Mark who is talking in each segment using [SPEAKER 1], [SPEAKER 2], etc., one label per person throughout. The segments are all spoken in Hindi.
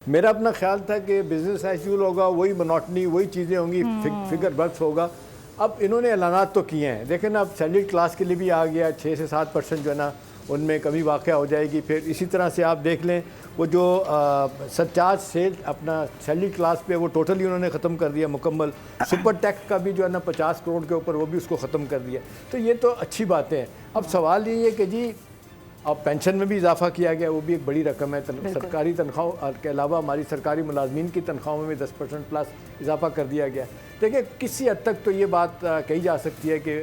[SPEAKER 1] मेरा अपना ख्याल था कि बिजनेस एज यूजुअल होगा, वही मोनोटनी, वही चीज़ें होंगी, फिगर बर्थ होगा। अब इन्होंने ऐलानात तो किए हैं, लेकिन अब सैलरीड क्लास के लिए भी आ गया 6 से 7% जो है ना उनमें कमी वाक़या हो जाएगी। फिर इसी तरह से आप देख लें वो जो सरचार्ज सेल अपना सैलरी क्लास पे वो टोटली उन्होंने ख़त्म कर दिया मुकम्मल। सुपर टैक्स का भी जो है ना 50 करोड़ के ऊपर वो भी उसको ख़त्म कर दिया। तो ये तो अच्छी बातें हैं। अब सवाल ये है कि जी अब पेंशन में भी इजाफा किया गया, वो भी एक बड़ी रकम है। सरकारी तनख्वाहों के अलावा हमारी सरकारी मुलाजमीन की तनख्वाहों में 10% प्लस इजाफा कर दिया गया। देखिए किसी हद तक तो ये बात कही जा सकती है कि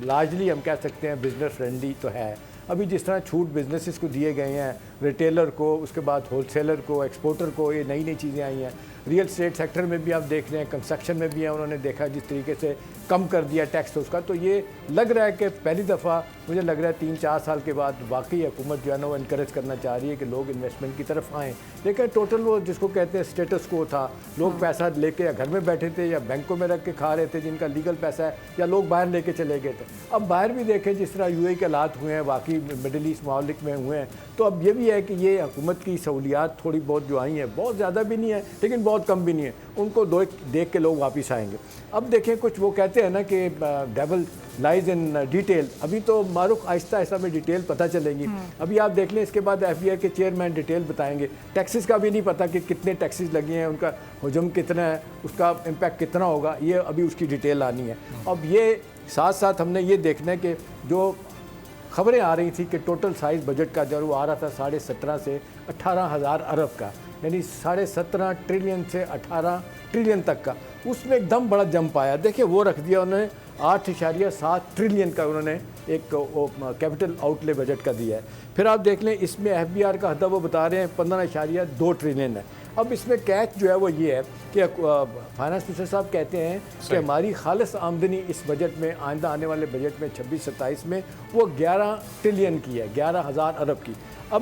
[SPEAKER 1] लार्जली हम कह सकते हैं बिज़नेस फ्रेंडली तो है। अभी जिस तरह छूट बिजनेसेस को दिए गए हैं, रिटेलर को, उसके बाद होलसेलर को, एक्सपोर्टर को, ये नई नई चीज़ें आई हैं। रियल एस्टेट सेक्टर में भी आप देख रहे हैं, कंस्ट्रक्शन में भी है, उन्होंने देखा जिस तरीके से कम कर दिया टैक्स उसका। तो ये लग रहा है कि पहली दफ़ा मुझे लग रहा है 3-4 साल के बाद वाकई हुकूमत जो है ना वो इनकरेज करना चाह रही है कि लोग इन्वेस्टमेंट की तरफ आएँ। लेकिन टोटल वो जिसको कहते हैं स्टेटस को था, लोग पैसा लेके या घर में बैठे थे या बैंकों में रख के खा रहे थे जिनका लीगल पैसा है, या लोग बाहर लेके चले गए थे। अब बाहर भी देखें जिस तरह यूएई के हालात हुए हैं, वाकई मिडल ईस्ट मालिक में हुए हैं, तो अब ये भी है कि ये हुकूमत की सहूलियात थोड़ी बहुत जो आई हैं, बहुत ज़्यादा भी नहीं है लेकिन बहुत कम भी नहीं है, उनको देख के लोग वापस आएंगे। अब देखें कुछ वो कहते हैं ना कि डेवल लाइज इन डिटेल। अभी तो मारूफ आहिस्ता आहिस्ता में डिटेल पता चलेंगी। अभी आप देख लें, इसके बाद FBI के चेयरमैन डिटेल बताएंगे। टैक्सेस का भी नहीं पता कि कितने टैक्सेस लगे हैं, उनका हजम कितना है, उसका इम्पैक्ट कितना होगा, ये अभी उसकी डिटेल आनी है। अब ये साथ साथ हमने ये देखना है कि जो खबरें आ रही थी कि टोटल साइज़ बजट का जो वो आ रहा था 17.5 से 18,000 अरब का, यानी 17.5 ट्रिलियन से 18 ट्रिलियन तक का, उसमें एकदम बड़ा जंप आया। देखिए वो रख दिया उन्होंने 8.7 ट्रिलियन का उन्होंने एक कैपिटल आउटले बजट का दिया है। फिर आप देख लें इसमें FBR का हदा वो बता रहे हैं 15.2 ट्रिलियन है। अब इसमें कैच जो है वो ये है कि फाइनेंस मिनिस्टर साहब कहते हैं कि हमारी खालिस आमदनी इस बजट में, आइंदा आने वाले बजट में 26-27 में वो 11 ट्रिलियन की है, 11,000 अरब की। अब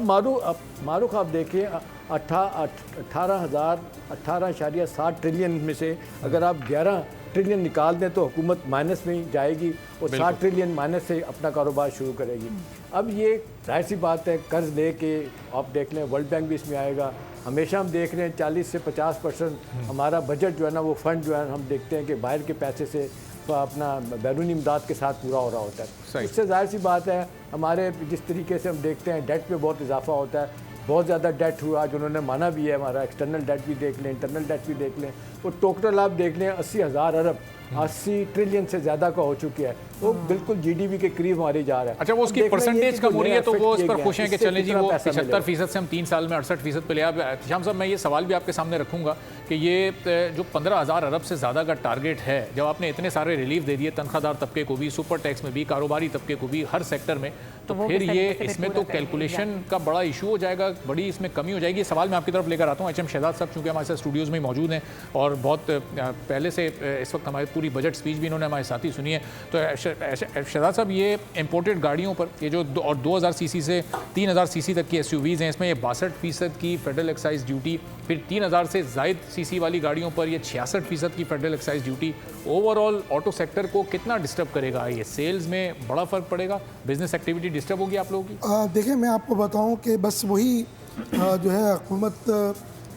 [SPEAKER 1] मारूख आप देखिए 18,7 ट्रिलियन में से अगर आप 11 ट्रिलियन निकाल दें तो हुकूमत माइनस में ही जाएगी और 60 ट्रिलियन माइनस से अपना कारोबार शुरू करेगी। अब ये जाहिर सी बात है, कर्ज ले के आप देख लें, वर्ल्ड बैंक भी इसमें आएगा। हमेशा हम देख रहे हैं 40 से 50% हमारा बजट जो है ना वो फंड जो है हम देखते हैं कि बाहर के पैसे से अपना बैरूनी इमदाद के साथ पूरा हो रहा होता है। उससे जाहिर सी बात है हमारे जिस तरीके से हम देखते हैं डेट पे बहुत इजाफा होता है, बहुत ज़्यादा डेट हुआ जो उन्होंने माना भी है। हमारा एक्सटर्नल डेट भी देख लें, इंटरनल डेट भी देख लें, वो टोटल आप देख लें 80,000 अरब, 80 ट्रिलियन से ज़्यादा का हो चुकी है। वो बिल्कुल GDP के करीब हमारी जा रहा है।
[SPEAKER 2] अच्छा, वो उसकी परसेंटेज कम हो रही है तो वो इस पर खुश हैं कि चलें जी वो 75% से हम 3 साल में 68% पे ले आए। शाम साहब, मैं ये सवाल भी आपके सामने रखूंगा कि ये जो 15,000 अरब से ज़्यादा का टारगेट है, जब आपने इतने सारे रिलीफ दे दिए तनख्वाहदार तबके को भी, सुपर टैक्स में भी, कारोबारी तबके को भी, हर सेक्टर में, तो फिर ये इसमें तो कैलकुलेशन का बड़ा इशू हो जाएगा, बड़ी इसमें कमी हो जाएगी। सवाल मैं आपकी तरफ लेकर आता हूँ। HM शहजाद साहब चूँकि हमारे साथ स्टूडियोज़ में मौजूद हैं और बहुत पहले से इस वक्त हमारी पूरी बजट स्पीच भी इन्होंने हमारे साथ ही सुनी है। तो शहजाद साहब, ये इंपोर्टेड गाड़ियों पर ये जो 2000 सीसी से 3000 सीसी तक की SUVs हैं, इसमें ये 62% की फेडरल एक्साइज ड्यूटी, फिर 3000 से ज़ायद सीसी वाली गाड़ियों पर ये 66% की federal excise duty, overall auto sector को कितना डिस्टर्ब करेगा? ये सेल्स में बड़ा फ़र्क पड़ेगा, बिजनेस एक्टिविटी डिस्टर्ब होगी आप लोगों की?
[SPEAKER 3] देखिए, मैं आपको बताऊं कि बस वही जो है हुकूमत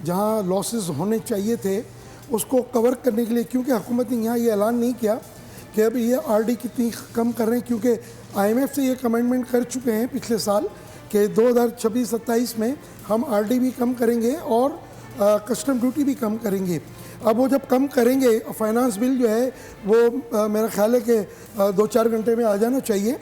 [SPEAKER 3] जहां लॉसेस होने चाहिए थे उसको कवर करने के लिए, क्योंकि हुकूमत ने यहाँ ये ऐलान नहीं किया कि अब ये RD कितनी कम कर रहे हैं, क्योंकि IMF से ये कमिटमेंट कर चुके हैं पिछले साल कि 2026-27 में हम RD भी कम करेंगे और कस्टम ड्यूटी भी कम करेंगे। अब वो जब कम करेंगे, फाइनेंस बिल जो है वो मेरा ख्याल है कि 2-4 घंटे में आ जाना चाहिए।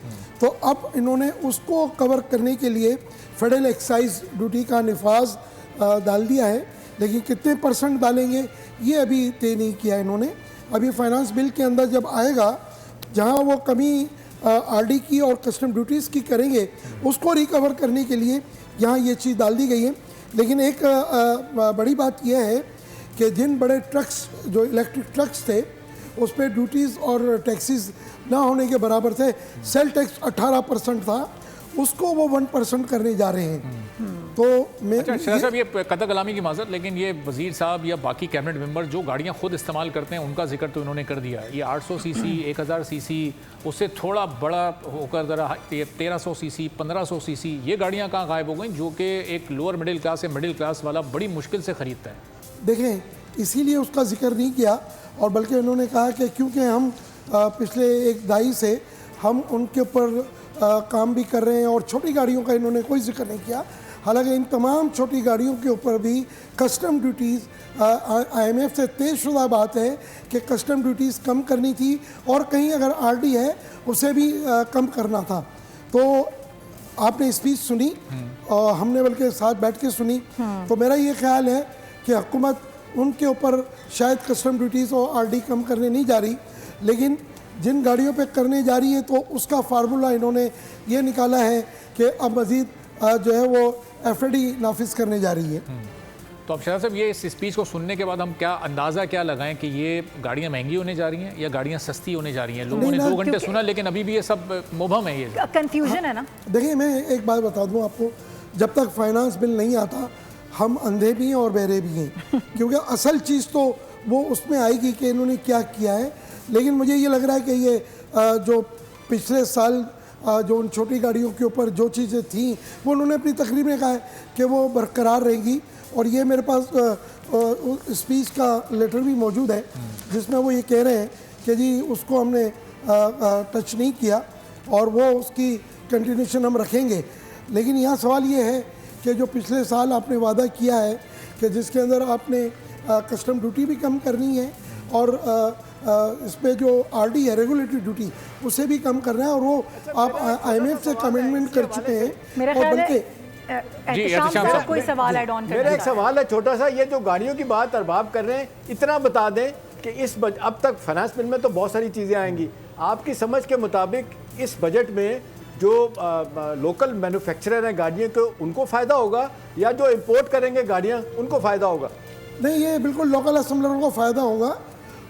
[SPEAKER 3] तो अब इन्होंने उसको कवर करने के लिए फेडरल एक्साइज ड्यूटी का निफाज डाल दिया है, लेकिन कितने % डालेंगे ये अभी तय नहीं किया इन्होंने। अभी फाइनेंस बिल के अंदर जब आएगा, जहां वो कमी RD की और कस्टम ड्यूटीज़ की करेंगे, उसको रिकवर करने के लिए यहाँ ये चीज़ डाल दी गई है। लेकिन एक बड़ी बात यह है कि जिन बड़े ट्रक्स जो इलेक्ट्रिक ट्रक्स थे उस पर ड्यूटीज़ और टैक्सेस ना होने के बराबर थे। सेल टैक्स 18% था उसको वो 1% करने जा रहे हैं। तो मैं
[SPEAKER 2] अच्छा शाह साहब, ये कतल कलामी की माजरत, लेकिन ये वजीर साहब या बाकी कैबिनेट मेंबर जो गाड़ियाँ खुद इस्तेमाल करते हैं उनका जिक्र तो इन्होंने कर दिया। ये 800 सीसी, 1000 सीसी, उससे थोड़ा बड़ा होकर ज़रा 1300 सीसी, 1500 सीसी, ये गाड़ियाँ कहाँ गायब हो गई जो कि एक लोअर मिडिल क्लास या मिडिल क्लास वाला बड़ी मुश्किल से ख़रीदता है।
[SPEAKER 3] देखें, इसीलिए उसका जिक्र नहीं किया, और बल्कि उन्होंने कहा कि क्योंकि हम पिछले एक दहाई से हम उनके ऊपर काम भी कर रहे हैं, और छोटी गाड़ियों का इन्होंने कोई जिक्र नहीं किया। हालांकि इन तमाम छोटी गाड़ियों के ऊपर भी कस्टम ड्यूटीज़, IMF से तयशुदा बात है कि कस्टम ड्यूटीज़ कम करनी थी, और कहीं अगर RD है उसे भी कम करना था। तो आपने स्पीच सुनी और हमने बल्कि साथ बैठ के सुनी, तो मेरा ये ख्याल है कि हुकूमत उनके ऊपर शायद कस्टम ड्यूटीज़ और RD कम करने नहीं जा रही, लेकिन जिन गाड़ियों पे करने जा रही है तो उसका फार्मूला इन्होंने ये निकाला है कि अब मज़ीद जो है वो FAD नाफिज करने जा रही है।
[SPEAKER 2] तो अब शाह साहब, ये इस स्पीच को सुनने के बाद हम क्या अंदाज़ा क्या लगाएं कि ये गाड़ियाँ महंगी होने जा रही हैं या गाड़ियाँ सस्ती होने जा रही हैं? लोगों ने 2 घंटे सुना, लेकिन अभी भी ये सब मुबहम है, ये
[SPEAKER 4] कंफ्यूजन है ना।
[SPEAKER 3] देखिए, मैं एक बात बता दूं आपको, जब तक फाइनेंस बिल नहीं आता हम अंधे भी हैं और बहरे भी हैं, क्योंकि असल चीज़ तो वो उसमें आएगी कि इन्होंने क्या किया है। लेकिन मुझे ये लग रहा है कि ये जो पिछले साल जो उन छोटी गाड़ियों के ऊपर जो चीज़ें थी वो उन्होंने अपनी तकरीर में कहा है कि वो बरकरार रहेंगी, और ये मेरे पास स्पीच का लेटर भी मौजूद है जिसमें वो ये कह रहे हैं कि जी उसको हमने टच नहीं किया और वो उसकी कंटिन्यूशन हम रखेंगे। लेकिन यहाँ सवाल ये है कि जो पिछले साल आपने वादा किया है कि जिसके अंदर आपने कस्टम ड्यूटी भी कम करनी है, और इस पे जो RD है रेगुलेटरी ड्यूटी उसे भी कम करना है, और वो आप IMF से कमिटमेंट कर चुके हैं।
[SPEAKER 4] मेरा ख्याल है कोई सवाल ऐड ऑन करना।
[SPEAKER 1] मेरा एक सवाल है छोटा सा, ये जो गाड़ियों की बात अरबाब कर रहे हैं, इतना बता दें कि अब तक फाइनेंस बिल में तो बहुत सारी चीज़ें आएंगी, आपकी समझ के मुताबिक इस बजट में जो लोकल मैन्युफैक्चरर हैं गाड़ियों को उनको फ़ायदा होगा या जो इंपोर्ट करेंगे गाड़ियाँ उनको फ़ायदा होगा?
[SPEAKER 3] नहीं, ये बिल्कुल लोकल असेंबलरों को फ़ायदा होगा,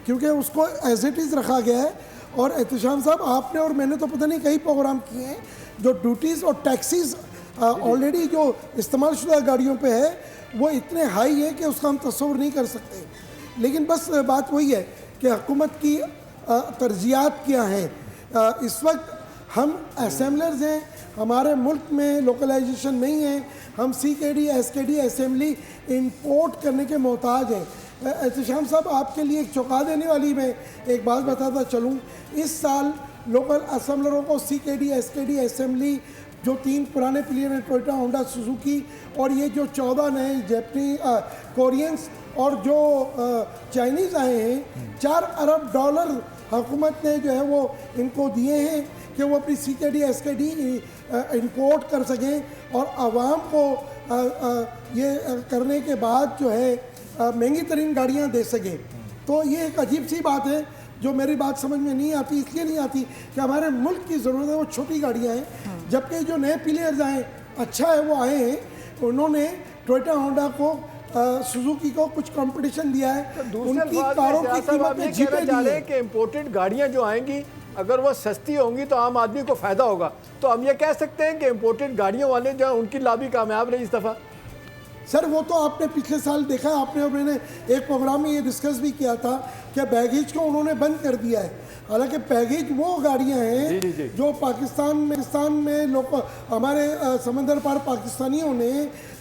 [SPEAKER 3] क्योंकि उसको एज इट इज़ रखा गया है। और एहतशाम साहब, आपने और मैंने तो पता नहीं कई प्रोग्राम किए हैं, जो ड्यूटीज़ और टैक्सीज ऑलरेडी जो इस्तेमाल शुदा गाड़ियों पे है वो इतने हाई है कि उसका हम तस्वुर नहीं कर सकते। लेकिन बस बात वही है कि हुकूमत की तरजीहात क्या हैं। इस वक्त हम असेंबलर्स हैं, हमारे मुल्क में लोकलाइजेशन नहीं है, हम CKD SKD असेंबली इंपोर्ट करने के मोहताज हैं। एहतशाम साहब, आपके लिए एक चौंका देने वाली मैं एक बात बताता चलूँ, इस साल लोकल असेंबलरों को CKD SKD असेंबली जो 3 पुराने प्लेयर हैं टोयोटा, होंडा, सुजुकी, और ये जो 14 नए जापानी कोरियंस और जो चाइनीज़ आए हैं, $4 अरब हुकूमत ने जो है वो इनको दिए हैं कि वो अपनी CKD SKD इंपोर्ट कर सकें और आवाम को ये करने के बाद जो है महंगी तरीन गाड़ियाँ दे सकें। तो ये एक अजीब सी बात है जो मेरी बात समझ में नहीं आती। इसलिए नहीं आती कि हमारे मुल्क की ज़रूरत है वो छोटी गाड़ियाँ हैं, जबकि जो नए प्लेयर्स आए अच्छा है वो आए हैं, उन्होंने टोयोटा होंडा को सुजुकी को कुछ कंपटीशन दिया है, उनकी कारों की कीमतें जीते दी है
[SPEAKER 1] कि इम्पोर्टेड गाड़ियाँ जो आएंगी अगर वो सस्ती होंगी तो आम आदमी को फ़ायदा होगा। तो हम ये कह सकते हैं कि इम्पोर्टेड गाड़ियों वाले जो उनकी लॉबी कामयाब रही इस दफ़ा।
[SPEAKER 3] सर वो तो आपने पिछले साल देखा, आपने और मैंने एक प्रोग्राम में ये डिस्कस भी किया था कि बैगेज को उन्होंने बंद कर दिया है। हालांकि बैगेज वो गाड़ियां हैं जो पाकिस्तान में लोग हमारे समंदर पार पाकिस्तानियों ने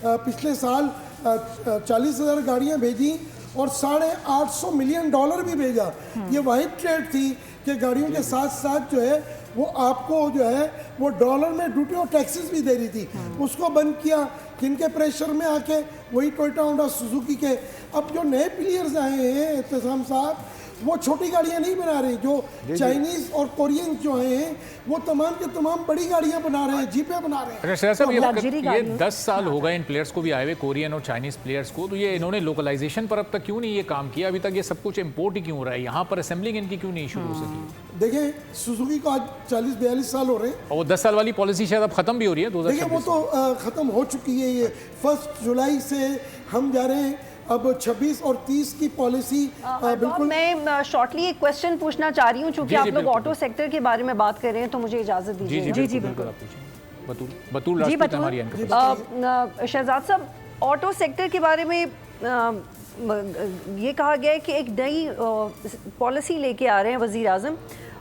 [SPEAKER 3] पिछले साल 40,000 गाड़ियां भेजी और $850 मिलियन भी भेजा। ये वाहिद ट्रेड थी कि गाड़ियों के साथ साथ जो है वो आपको जो है वो डॉलर में ड्यूटी और टैक्सेस भी दे रही थी, उसको बंद किया। किनके प्रेशर में आके? वही टोयोटा, होंडा, सुजुकी के। अब जो नए प्लेयर्स आए हैं एहतशाम साहब, वो छोटी गाड़ियां नहीं बना रहे, जो चाइनीज और कोरियन जो हैं वो तमाम के तमाम बड़ी गाड़ियां बना रहे हैं, जीपें बना रहे हैं।
[SPEAKER 2] अच्छा साहब, ये 10 साल हो गए इन प्लेयर्स को भी आए हुए, कोरियन और चाइनीज प्लेयर्स को, तो ये इन्होंने लोकलाइजेशन पर अब तक क्यों नहीं ये काम किया? अभी तक ये सब कुछ इम्पोर्ट ही क्यों हो रहा है? यहाँ पर असेंबलिंग इनकी क्यों नहीं शुरू हो सकी?
[SPEAKER 3] देखिए, सुजुकी को आज 40-42 साल हो रहे हैं
[SPEAKER 2] और वो 10 साल वाली पॉलिसी शायद अब खत्म भी हो रही है 2026।
[SPEAKER 3] देखिए, वो तो खत्म हो चुकी है। ये 1 जुलाई से हम जा रहे हैं, अब 26 और 30 की पॉलिसी बिल्कुल।
[SPEAKER 4] मैं शॉर्टली एक क्वेश्चन पूछना चाह रही हूँ, चूंकि आप लोग ऑटो सेक्टर के बारे में बात कर रहे हैं, तो मुझे इजाजत दीजिए।
[SPEAKER 2] जी बिल्कुल। बतूल
[SPEAKER 4] जी
[SPEAKER 2] राजपूत हमारी एंकर।
[SPEAKER 4] शहजाद साहब, ऑटो सेक्टर के बारे में ये कहा गया है कि एक नई पॉलिसी लेके आ रहे हैं वज़ीर आज़म,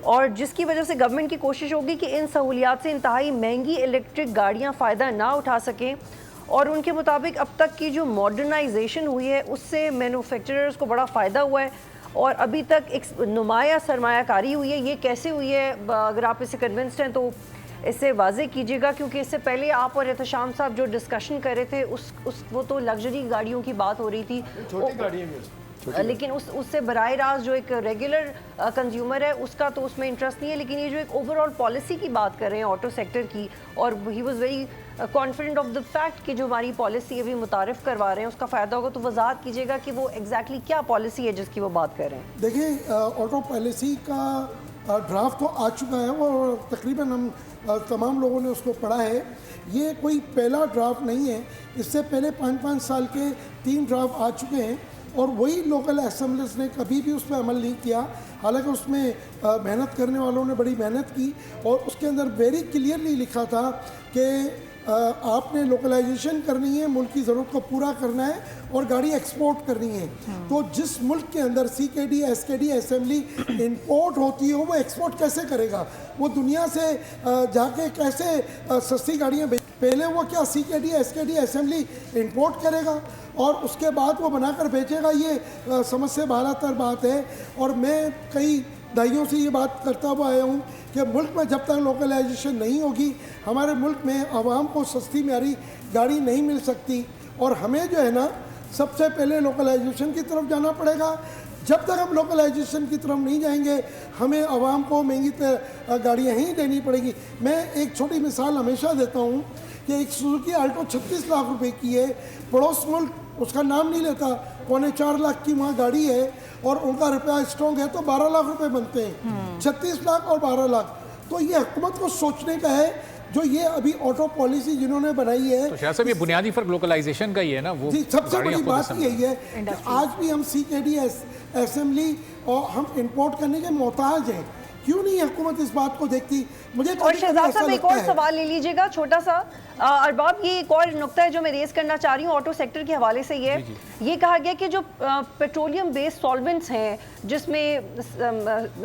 [SPEAKER 4] और जिसकी वजह से गवर्नमेंट की कोशिश होगी कि इन सहूलियात से इंतहाई महंगी इलेक्ट्रिक गाड़ियां फ़ायदा ना उठा सकें। और उनके मुताबिक अब तक की जो मॉडर्नाइजेशन हुई है उससे मैन्युफैक्चरर्स को बड़ा फ़ायदा हुआ है, और अभी तक एक नुमाया सरमायाकारी हुई है। ये कैसे हुई है? अगर आप इससे कन्विंस्ड हैं तो इससे वाजे कीजिएगा, क्योंकि इससे पहले आप और एहतशाम साहब जो डिस्कशन कर रहे थे वो तो लग्जरी गाड़ियों की बात हो रही थी,
[SPEAKER 1] छोटी गाड़ियाँ भी,
[SPEAKER 4] लेकिन उससे बराह रास्त जो एक रेगुलर कंज्यूमर है उसका तो उसमें इंटरेस्ट नहीं है। लेकिन ये जो एक ओवरऑल पॉलिसी की बात कर रहे हैं ऑटो सेक्टर की, और he was very confident of the fact कि जो हमारी पॉलिसी अभी मुतारिफ करवा रहे हैं उसका फ़ायदा होगा, तो वजाहत कीजिएगा कि वो एग्जैक्टली क्या पॉलिसी है जिसकी वो बात कर रहे हैं।
[SPEAKER 3] देखिए, ऑटो पॉलिसी का ड्राफ्ट तो आ चुका है और तकरीबन हम तमाम लोगों ने उसको पढ़ा है। ये कोई पहला ड्राफ्ट नहीं है, इससे पहले 5-5 साल के 3 ड्राफ्ट आ चुके हैं, और वही लोकल असेंबलीज ने कभी भी उस पर अमल नहीं किया। हालांकि उसमें मेहनत करने वालों ने बड़ी मेहनत की, और उसके अंदर वेरी क्लियरली लिखा था कि आपने लोकलाइजेशन करनी है, मुल्क की ज़रूरत को पूरा करना है, और गाड़ी एक्सपोर्ट करनी है। तो जिस मुल्क के अंदर CKD SKD असेंबली इंपोर्ट होती है वो एक्सपोर्ट कैसे करेगा? वो दुनिया से जाके कैसे सस्ती गाड़ियाँ पहले वो क्या CKD SKD असेंबली इंपोर्ट करेगा और उसके बाद वो बनाकर बेचेगा? ये समझ से बाहर तर बात है। और मैं कई दहाइयों से ये बात करता हुआ आया हूँ कि मुल्क में जब तक लोकलाइजेशन नहीं होगी, हमारे मुल्क में आवाम को सस्ती म्यारी गाड़ी नहीं मिल सकती। और हमें जो है ना, सबसे पहले लोकलाइजेशन की तरफ जाना पड़ेगा। जब तक हम लोकलाइजेशन की तरफ नहीं जाएंगे, हमें आवाम को महंगी गाड़ियाँ ही देनी पड़ेगी। मैं एक छोटी मिसाल हमेशा देता हूँ कि एक सुजुकी आल्टो 36 लाख रुपए की है, पड़ोस मुल्क उसका नाम नहीं लेता, 4.25 लाख की वहाँ गाड़ी है, और उनका रुपया स्ट्रॉन्ग है तो 12 लाख रुपए बनते हैं। 36 लाख और 12 लाख। तो ये हुकूमत को सोचने का है, जो ये अभी ऑटो पॉलिसी जिन्होंने बनाई है।
[SPEAKER 2] तो शायद साहब ये बुनियादी फर्क लोकलाइजेशन का ही है ना, वो
[SPEAKER 3] जी सबसे बड़ी बात यही है कि आज भी हम CKD असेंबली और हम इंपोर्ट करने के मोहताज हैं। क्यों नहीं हुकूमत इस बात को देखती? मुझे
[SPEAKER 4] और शहजाद साहब एक और सवाल ले लीजिएगा छोटा सा। अरबाब, ये एक और नुक्ता है जो मैं रेज करना चाह रही हूँ ऑटो सेक्टर के हवाले से। ये कहा गया कि जो पेट्रोलियम बेस्ड सॉल्वेंट्स हैं, जिसमें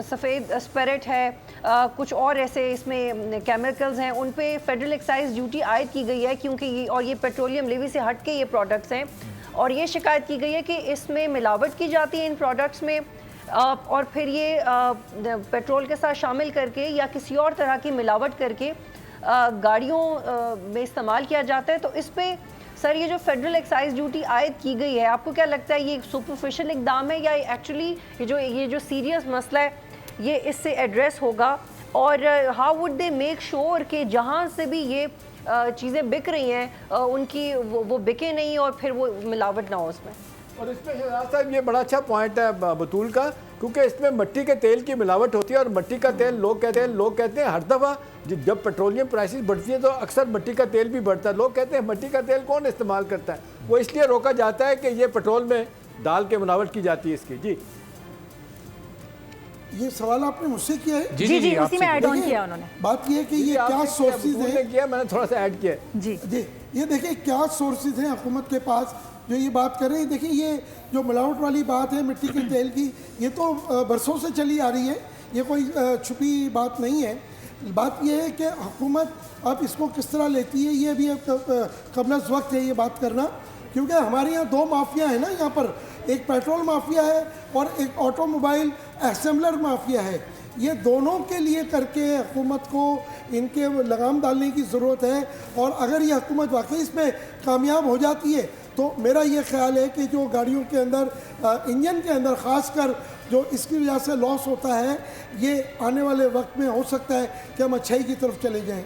[SPEAKER 4] सफ़ेद स्पिरिट है, कुछ और ऐसे इसमें केमिकल्स हैं, उन पे फेडरल एक्साइज ड्यूटी आयद की गई है, क्योंकि ये पेट्रोलियम लेवी से हट के ये प्रोडक्ट्स हैं। और ये शिकायत की गई है कि इसमें मिलावट की जाती है इन प्रोडक्ट्स में, और फिर ये पेट्रोल के साथ शामिल करके या किसी और तरह की मिलावट करके गाड़ियों में इस्तेमाल किया जाता है। तो इस पे सर ये जो फेडरल एक्साइज ड्यूटी आयद की गई है, आपको क्या लगता है ये सुपरफिशियल इकदाम है, या एक्चुअली ये जो सीरियस मसला है ये इससे एड्रेस होगा? और how would they make sure कि जहाँ से भी ये चीज़ें बिक रही हैं उनकी वो बिके नहीं और फिर वो मिलावट ना हो उसमें?
[SPEAKER 1] और इसमें शहजाद साहब ये बड़ा अच्छा पॉइंट है बतूल का, क्योंकि इसमें मिट्टी के तेल की मिलावट होती है। और मिट्टी का तेल लोग कहते हैं हर दफ़ा जब पेट्रोलियम प्राइसेस बढ़ती है तो अक्सर मिट्टी का तेल भी बढ़ता है। लोग कहते हैं मिट्टी का तेल कौन इस्तेमाल करता है? वो इसलिए रोका जाता है कि ये पेट्रोल में डाल के मिलावट की जाती है इसकी। जी
[SPEAKER 3] ये सवाल आपने मुझसे किया है?
[SPEAKER 4] जी उसी में ऐड ऑन किया उन्होंने।
[SPEAKER 3] बात ये है कि ये क्या सोर्सेज हैं,
[SPEAKER 1] मैंने थोड़ा सा ऐड किया
[SPEAKER 4] जी।
[SPEAKER 3] ये देखिए क्या सोर्सेज हैं हुकूमत के पास जो ये बात कर रहे हैं। देखिए ये जो मिलावट वाली बात है मिट्टी के तेल की, ये तो बरसों से चली आ रही है, ये कोई छुपी बात नहीं है। बात ये है कि हुकूमत अब इसको किस तरह लेती है, ये भी कबल वक्त है ये बात करना, क्योंकि हमारे यहाँ 2 माफिया है ना यहाँ पर, एक पेट्रोल माफिया है और एक ऑटोमोबाइल असेंबलर माफिया है। ये दोनों के लिए करके हुकूमत को इनके लगाम डालने की ज़रूरत है। और अगर ये हुकूमत वाकई इसमें कामयाब हो जाती है तो मेरा ये ख्याल है कि जो गाड़ियों के अंदर इंजन के अंदर ख़ासकर जो इसकी वजह से लॉस होता है, ये आने वाले वक्त में हो सकता है कि हम अच्छाई की तरफ चले जाएं।